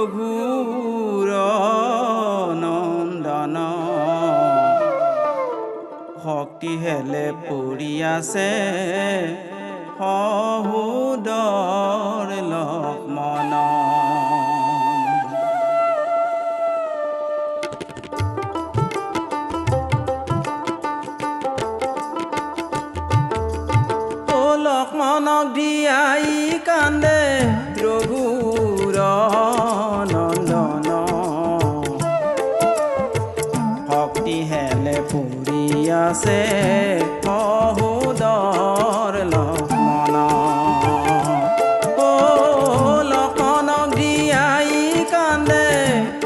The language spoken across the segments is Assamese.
ৰঘুৰ নন্দন শক্তি হেলে পৰি আছে সহোদৰ লক্ষ্মণ লক্ষ্মণক দিয়াই কান্দে ৰঘুৰ নন্দন শক্তি হেলে পৰি আছে সহোদৰ লক্ষ্মণ লক্ষ্মণক দিয়াই কান্দে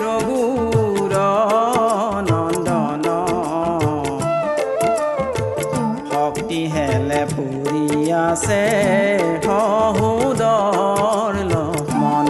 ৰঘুৰ নন্দন শক্তি হেলে পৰি আছে সহোদৰ লক্ষ্মণ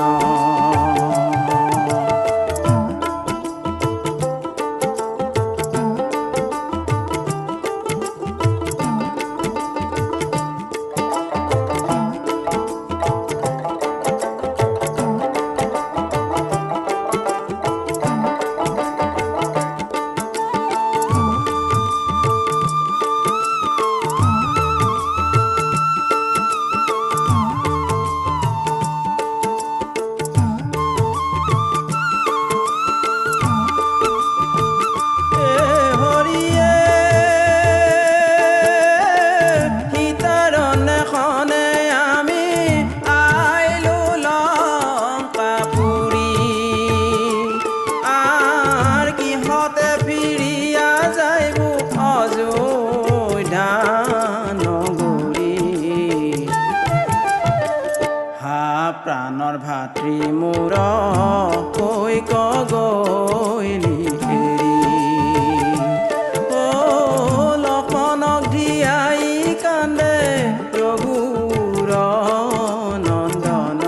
প্ৰাণৰ ভাতৃ মোৰ কৈ গৈলি হেৰি লক্ষ্মণক দিয়াই কান্দে ৰঘুৰ নন্দন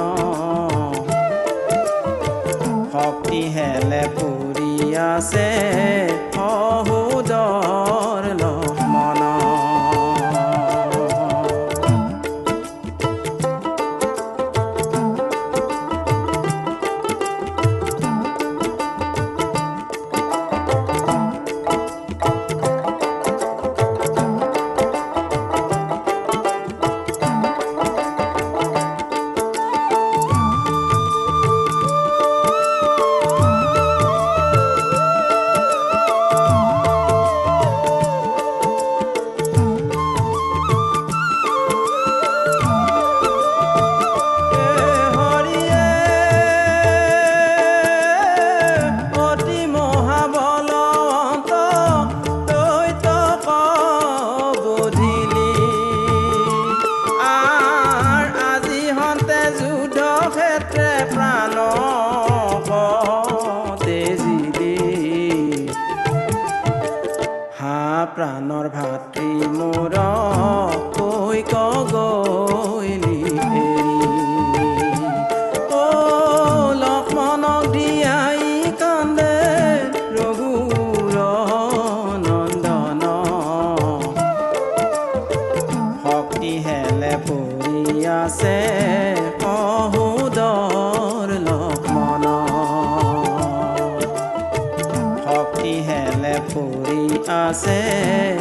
শক্তি হেলে পৰি আছে সহোদৰ লক্ষ্মণ প্ৰাণৰ ভাতৃ মোৰ কৈ গৈলি হেৰি লক্ষ্মণক দিয়াই কান্দে ৰঘুৰ নন্দন শক্তি হেলে পৰি আছে সহোদৰ লক্ষ্মণ শক্তি হেলে পৰি আছে